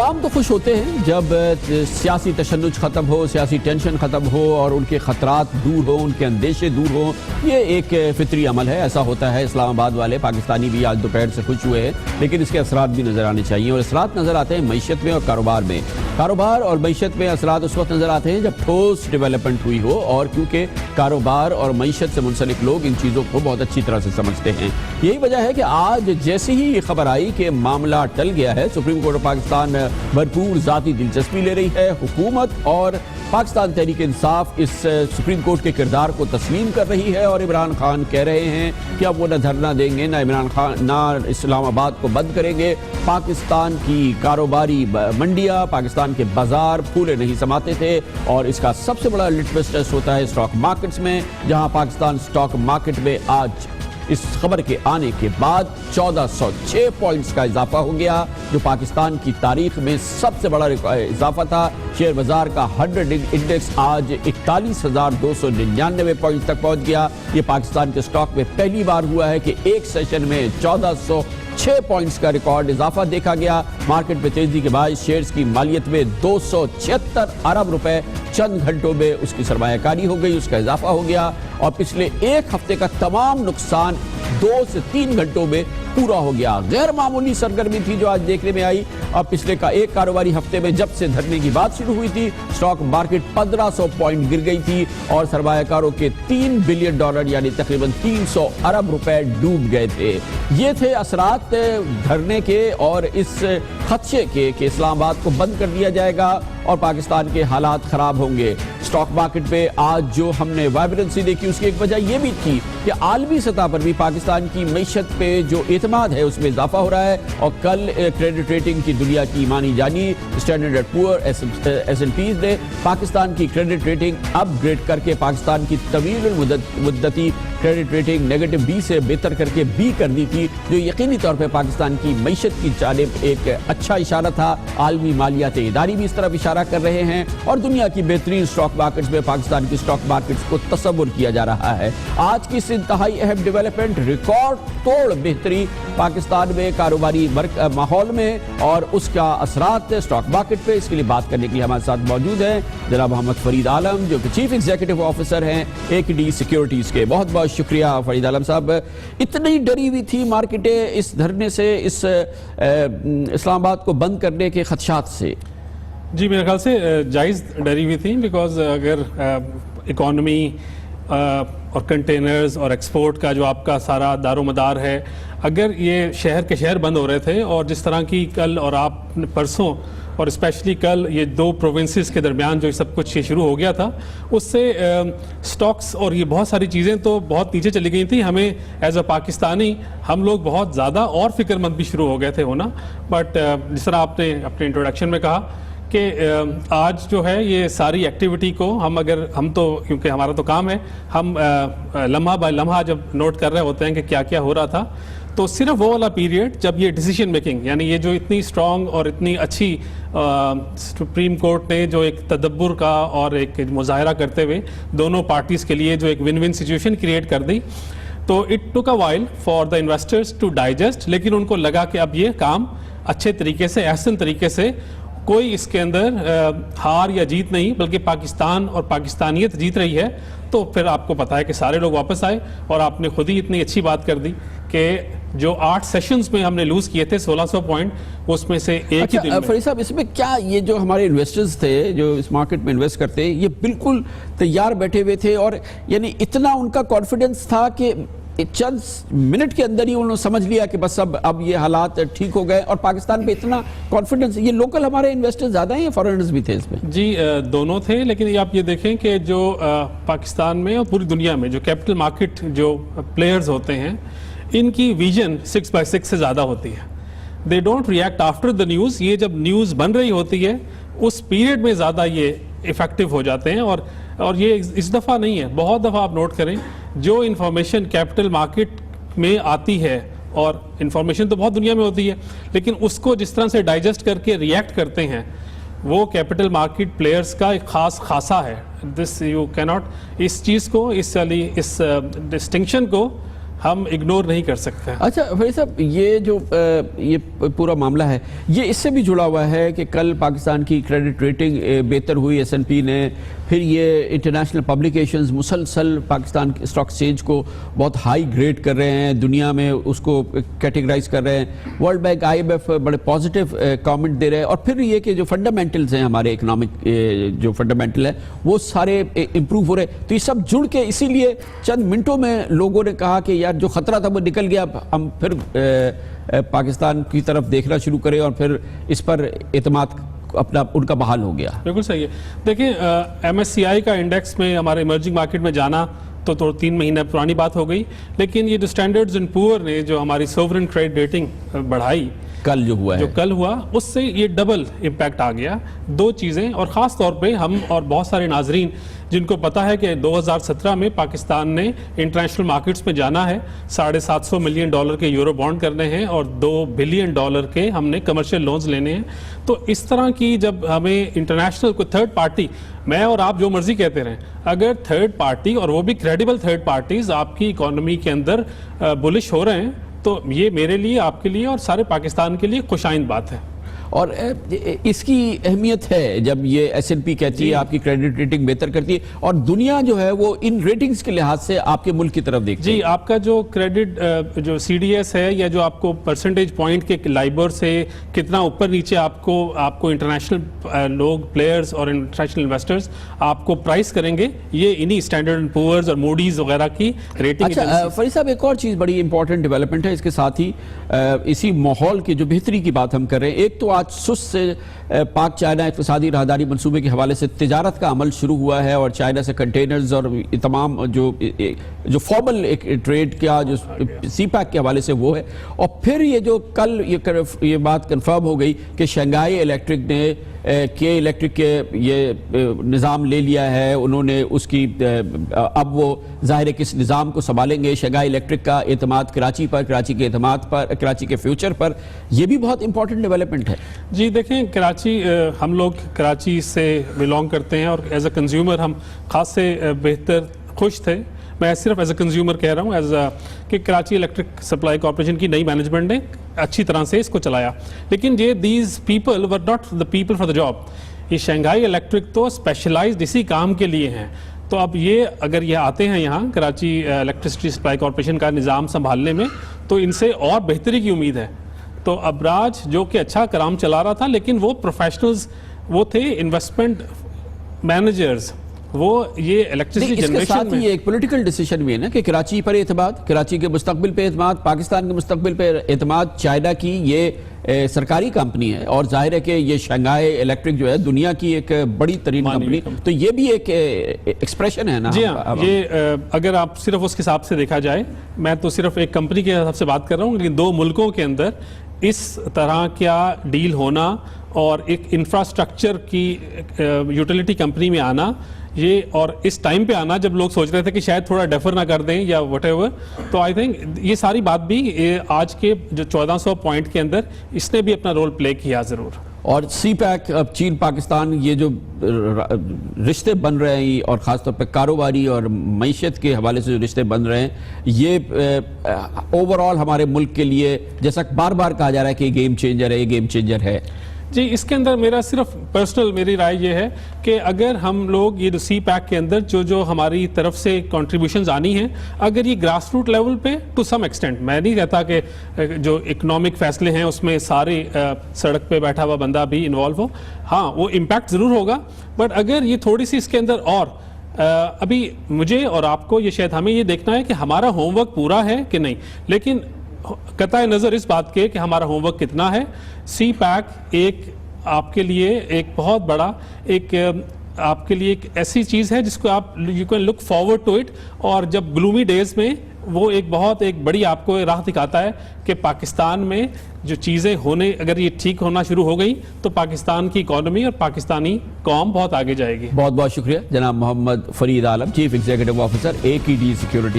عوام تو خوش ہوتے ہیں جب سیاسی تشنج ختم ہو، سیاسی ٹینشن ختم ہو اور ان کے خطرات دور ہوں، ان کے اندیشے دور ہوں. یہ ایک فطری عمل ہے، ایسا ہوتا ہے. اسلام آباد والے پاکستانی بھی آج دوپہر سے خوش ہوئے ہیں، لیکن اس کے اثرات بھی نظر آنے چاہیے، اور اثرات نظر آتے ہیں معیشت میں اور کاروبار میں. کاروبار اور معیشت میں اثرات اس وقت نظر آتے ہیں جب ٹھوس ڈیولپمنٹ ہوئی ہو، اور کیونکہ کاروبار اور معیشت سے منسلک لوگ ان چیزوں کو بہت اچھی طرح سے سمجھتے ہیں. یہی وجہ ہے کہ آج جیسے ہی یہ خبر آئی کہ معاملہ ٹل گیا ہے، سپریم کورٹ آف پاکستان بھرپور ذاتی دلچسپی لے رہی ہے. حکومت اور پاکستان تحریک انصاف اس سپریم کورٹ کے کردار کو تسلیم کر رہی ہے، اور عمران خان کہہ رہے ہیں کہ اب وہ نہ دھرنا دیں گے، نہ عمران خان نہ اسلام آباد کو بند کریں گے. پاکستان کی کاروباری منڈیاں، پاکستان کے بازار پھولے نہیں سماتے تھے، اور اس کا سب سے بڑا لٹمس ٹیسٹ ہوتا ہے اسٹاک مارکیٹس میں، جہاں پاکستان اسٹاک مارکیٹ میں آج اس خبر کے آنے کے بعد 1406 پوائنٹس کا اضافہ ہو گیا، جو پاکستان کی تاریخ میں سب سے بڑا اضافہ تھا. شیئر بازار کا 100 انڈیکس آج 41,299 پوائنٹس تک پہنچ گیا. یہ پاکستان کے اسٹاک میں پہلی بار ہوا ہے کہ ایک سیشن میں 1406 پوائنٹس کا ریکارڈ اضافہ دیکھا گیا. مارکیٹ میں تیزی کے باعث شیئرز کی مالیت میں 276 ارب روپے چند گھنٹوں میں اس کی سرمایہ کاری ہو گئی، اس کا اضافہ ہو گیا، اور پچھلے ایک ہفتے کا تمام نقصان 2 سے 3 گھنٹوں میں پورا ہو گیا. غیر معمولی سرگرمی تھی جو آج دیکھنے میں آئی. اور پچھلے کا ایک کاروباری ہفتے میں جب سے دھرنے کی بات شروع ہوئی تھی، اسٹاک مارکیٹ 1500 پوائنٹ گر گئی تھی، اور سرمایہ کاروں کے $3 بلین یعنی تقریباً 300 ارب روپے ڈوب گئے تھے. یہ تھے اثرات دھرنے کے اور اس خدشے کے کہ اسلام آباد کو بند کر دیا جائے گا اور پاکستان کے حالات خراب ہوں گے. اسٹاک مارکیٹ پہ آج جو ہم نے وائبرنسی دیکھی، اس کی ایک وجہ یہ بھی تھی کہ عالمی سطح پر بھی پاکستان کی معیشت پہ جو اعتماد ہے اس میں اضافہ ہو رہا ہے. اور کل کریڈٹ ریٹنگ کی دنیا کی مانی جانی اسٹینڈرڈ اینڈ پور S&P نے پاکستان کی کریڈٹ ریٹنگ اپ گریڈ کر کے پاکستان کی طویل المدتی کریڈٹ ریٹنگ نیگیٹو B سے بہتر کر کے B کر دی تھی، جو یقینی طور پہ پاکستان کی معیشت کی جانب ایک اچھا اشارہ تھا. عالمی مالیاتی ادارے بھی اس طرف اشارہ کر رہے ہیں، اور دنیا کی بہترین اسٹاک مارکیٹس میں پاکستان کی اسٹاک مارکیٹس کو تصور کیا جا رہا ہے. آج کی اس انتہائی اہم ڈیولپمنٹ ریکارڈ توڑ بہتری پاکستان میں کاروباری ماحول میں اور اس کا اثرات اسٹاک مارکیٹ پہ. اس کے لیے بات کرنے کے لیے ہمارے ساتھ موجود ہیں جناب محمد فرید عالم، جو کہ چیف ایگزیکٹو آفیسر ہیں AKD سیکیورٹیز کے. بہت بہت شکریہ فرید عالم صاحب. اتنی ڈری ہوئی تھی مارکیٹیں اس دھرنے سے، اس اسلام آباد کو بند کرنے کے خدشات سے؟ جی میرے خیال سے جائز ڈری ہوئی تھی، بیکاز اگر اکانومی اور کنٹینرز اور ایکسپورٹ کا جو آپ کا سارا دار و مدار ہے، اگر یہ شہر کے شہر بند ہو رہے تھے، اور جس طرح کی کل اور آپ پرسوں اور اسپیشلی کل یہ 2 پروونسز کے درمیان جو سب کچھ شروع ہو گیا تھا، اس سے سٹاکس اور یہ بہت ساری چیزیں تو بہت نیچے چلی گئی تھیں. ہمیں ایز اے پاکستانی ہم لوگ بہت زیادہ اور فکر مند بھی شروع ہو گئے تھے ہونا. بٹ جس طرح آپ نے اپنے انٹروڈکشن میں کہا کہ آج جو ہے یہ ساری ایکٹیویٹی کو ہم تو کیونکہ ہمارا تو کام ہے، ہم لمحہ بائی لمحہ جب نوٹ کر رہے ہوتے ہیں کہ کیا کیا ہو رہا تھا، تو صرف وہ والا پیریڈ جب یہ ڈیسیجن میکنگ، یعنی یہ جو اتنی اسٹرانگ اور اتنی اچھی سپریم کورٹ نے جو ایک تدبر کا اور ایک مظاہرہ کرتے ہوئے دونوں پارٹیز کے لیے جو ایک ون ون سچویشن کریٹ کر دی، تو it took a while for the investors to digest. لیکن ان کو لگا کہ اب یہ کام اچھے طریقے سے، احسن طریقے سے، کوئی اس کے اندر ہار یا جیت نہیں بلکہ پاکستان اور پاکستانیت جیت رہی ہے. تو پھر آپ کو پتا ہے کہ سارے لوگ واپس آئے، اور آپ نے خود ہی اتنی اچھی بات کر دی کہ جو 8 سیشنز میں ہم نے لوز کیے تھے 1600 پوائنٹ، اس میں سے ایک ہی دن میں. فرید صاحب، اس میں کیا یہ جو ہمارے انویسٹرز تھے جو اس مارکیٹ میں انویسٹ کرتے ہیں، یہ بالکل تیار بیٹھے ہوئے تھے، اور یعنی اتنا ان کا کانفیڈنس تھا کہ چند منٹ کے اندر ہی انہوں نے سمجھ لیا کہ بس اب یہ حالات ٹھیک ہو گئے، اور پاکستان پہ اتنا کانفیڈنس؟ یہ لوکل ہمارے انویسٹر زیادہ ہیں یا فارنرز بھی تھے اس میں؟ جی دونوں تھے، لیکن آپ یہ دیکھیں کہ جو پاکستان میں اور پوری دنیا میں جو کیپٹل مارکیٹ جو پلیئرز ہوتے ہیں، ان کی ویژن 6x6 سے زیادہ ہوتی ہے. They don't react after the news. یہ جب نیوز بن رہی ہوتی ہے اس پیریڈ میں زیادہ یہ افیکٹو ہو جاتے ہیں. اور یہ اس دفعہ نہیں ہے، بہت دفعہ آپ نوٹ کریں جو انفارمیشن کیپٹل مارکیٹ میں آتی ہے، اور انفارمیشن تو بہت دنیا میں ہوتی ہے، لیکن اس کو جس طرح سے ڈائجسٹ کر کے ریئیکٹ کرتے ہیں، وہ کیپٹل مارکیٹ پلیئرز کا ایک خاصہ ہے. دس یو کی ناٹ اس چیز کو، اس ڈسٹنکشن کو ہم اگنور نہیں کر سکتے. اچھا بھائی صاحب، یہ جو یہ پورا معاملہ ہے یہ اس سے بھی جڑا ہوا ہے کہ کل پاکستان کی کریڈٹ ریٹنگ بہتر ہوئی S&P نے، پھر یہ انٹرنیشنل پبلیکیشنز مسلسل پاکستان کے اسٹاک ایکسچینج کو بہت ہائی گریڈ کر رہے ہیں، دنیا میں اس کو کیٹیگرائز کر رہے ہیں. ورلڈ بینک IMF بڑے پازیٹیو کامنٹ دے رہے ہیں. اور پھر یہ کہ جو فنڈامنٹلز ہیں ہمارے اکنامک جو فنڈامنٹل ہے وہ سارے امپروو ہو رہے ہیں. تو یہ سب جڑ کے اسی لیے چند منٹوں میں لوگوں نے کہا کہ یار جو خطرہ تھا وہ نکل گیا، ہم پھر پاکستان کی طرف دیکھنا شروع کریں، اور پھر اس پر اعتماد اپنا ان کا بحال ہو گیا. بالکل صحیح ہے. دیکھیں MSCI کا انڈیکس میں ہمارے ایمرجنگ مارکیٹ میں جانا تو 3 مہینے پرانی بات ہو گئی، لیکن یہ جو اسٹینڈرڈز اینڈ پور نے جو ہماری سوورن کریڈٹ ریٹنگ بڑھائی کل جو کل ہوا اس سے یہ ڈبل امپیکٹ آ گیا. 2 چیزیں، اور خاص طور پہ ہم اور بہت سارے ناظرین جن کو پتا ہے کہ 2017 میں پاکستان نے انٹرنیشنل مارکیٹس میں جانا ہے، $750 ملین کے یورو بانڈ کرنے ہیں اور $2 بلین کے ہم نے کمرشل لونز لینے ہیں. تو اس طرح کی جب ہمیں انٹرنیشنل کوئی تھرڈ پارٹی، میں اور آپ جو مرضی کہتے رہیں، اگر تھرڈ پارٹی اور وہ بھی کریڈیبل تھرڈ پارٹیز آپ کی اکانومی کے اندر بلش ہو رہے ہیں، تو یہ میرے لیے، آپ کے لیے اور سارے پاکستان کے لیے خوش آئند بات ہے. اور اس کی اہمیت ہے جب یہ S&P کہتی ہے آپ کی کریڈٹ ریٹنگ بہتر کرتی ہے، اور دنیا جو ہے وہ ان ریٹنگز کے لحاظ سے آپ کے ملک کی طرف دیکھتی ہے. جی، آپ کا جو کریڈٹ جو CDS ہے، یا جو آپ کو پرسنٹیج پوائنٹ کے لائبر سے کتنا اوپر نیچے آپ کو انٹرنیشنل لوگ، پلیئرز اور انٹرنیشنل انویسٹرز آپ کو پرائز کریں گے، یہ انہی اسٹینڈرڈ اینڈ پورز اور موڈیز وغیرہ کی ریٹنگ. اچھا فرید صاحب، ایک اور چیز بڑی امپورٹنٹ ڈیولپمنٹ ہے اس کے ساتھ ہی اسی ماحول کی جو بہتری کی بات ہم کر رہے ہیں. ایک تو آج سست سے پاک چائنا اقتصادی راہداری منصوبے کے حوالے سے تجارت کا عمل شروع ہوا ہے، اور چائنا سے کنٹینرز اور تمام جو فارمل ایک ٹریڈ کا جو CPEC کے حوالے سے وہ ہے. اور پھر یہ جو کل یہ بات کنفرم ہو گئی کہ شنگھائی الیکٹرک نے الیکٹرک کے یہ نظام لے لیا ہے، انہوں نے اس کی اب وہ ظاہر ہے کس نظام کو سنبھالیں گے. شنگھائی الیکٹرک کا اعتماد کراچی پر، کراچی کے اعتماد پر، کراچی کے فیوچر پر، یہ بھی بہت امپورٹنٹ ڈیولپمنٹ ہے. جی دیکھیں، کراچی، ہم لوگ کراچی سے بلونگ کرتے ہیں اور ایز اے کنزیومر ہم خاص سے بہتر خوش تھے. میں صرف ایز اے کنزیومر کہہ رہا ہوں، کہ کراچی الیکٹرک سپلائی کارپوریشن کی نئی مینجمنٹ نے اچھی طرح سے اس کو چلایا. لیکن these people were not the people for the job. یہ شنگھائی الیکٹرک تو اسپیشلائزڈ اسی کام کے لیے ہیں. تو اب یہ اگر یہ آتے ہیں یہاں کراچی الیکٹرسٹی سپلائی کارپوریشن کا نظام سنبھالنے میں، تو ان سے اور بہتری کی امید ہے. تو ابراج جو کہ اچھا کام چلا رہا تھا، لیکن وہ پروفیشنلز وہ تھے، انویسٹمنٹ مینیجرز، وہ یہ الیکٹرسٹی اس کے جنریشن ساتھ میں ہی ایک پولیٹیکل ڈیسیشن بھی ہے نا کہ کراچی پر اعتماد، کراچی کے مستقبل پہ اعتماد، پاکستان کے مستقبل پہ اعتماد. چائنا کی یہ سرکاری کمپنی ہے، اور ظاہر ہے کہ یہ شنگھائی الیکٹرک جو ہے دنیا کی ایک بڑی ترین کمپنی، تو یہ بھی ایک ایکسپریشن ہے نا. جی ہاں، یہ اگر آپ صرف اس کے حساب سے دیکھا جائے، میں تو صرف ایک کمپنی کے حساب سے بات کر رہا ہوں، لیکن 2 ملکوں کے اندر اس طرح کیا ڈیل ہونا اور ایک انفراسٹرکچر کی یوٹیلیٹی کمپنی میں آنا، یہ اور اس ٹائم پہ آنا جب لوگ سوچ رہے تھے کہ شاید تھوڑا ڈیفر نہ کر دیں یا وٹ ایور، تو آئی تھنک یہ ساری بات بھی آج کے جو 1400 پوائنٹ کے اندر اس نے بھی اپنا رول پلے کیا ضرور. اور CPEC، اب چین پاکستان یہ جو رشتے بن رہے ہیں، اور خاص طور پہ کاروباری اور معیشت کے حوالے سے جو رشتے بن رہے ہیں، یہ اوورآل ہمارے ملک کے لیے جیسا بار بار کہا جا رہا ہے کہ یہ گیم چینجر ہے، یہ گیم چینجر ہے. جی، اس کے اندر میرا صرف پرسنل میری رائے یہ ہے کہ اگر ہم لوگ یہ جو CPEC کے اندر جو ہماری طرف سے کنٹریبیوشنز آنی ہیں، اگر یہ گراس روٹ لیول پہ ٹو سم ایکسٹینٹ، میں نہیں کہتا کہ جو اکنامک فیصلے ہیں اس میں سارے سڑک پہ بیٹھا ہوا بندہ بھی انوالو ہو، ہاں وہ امپیکٹ ضرور ہوگا. بٹ اگر یہ تھوڑی سی اس کے اندر اور ابھی مجھے اور آپ کو یہ شاید ہمیں یہ دیکھنا ہے کہ ہمارا ہوم ورک پورا ہے کہ نہیں، لیکن قطع نظر اس بات کے کہ ہمارا ہوم ورک کتنا ہے، CPEC ایک آپ کے لیے ایک بہت بڑا ایک آپ کے لیے ایک ایسی چیز ہے جس کو آپ you can look forward to it, اور جب گلومی ڈیز میں وہ ایک بڑی آپ کو راہ دکھاتا ہے کہ پاکستان میں جو چیزیں ہونے، اگر یہ ٹھیک ہونا شروع ہو گئی تو پاکستان کی اکانومی اور پاکستانی قوم بہت آگے جائے گی. بہت بہت شکریہ جناب Muhammad Farid Alam, chief executive officer AKD security.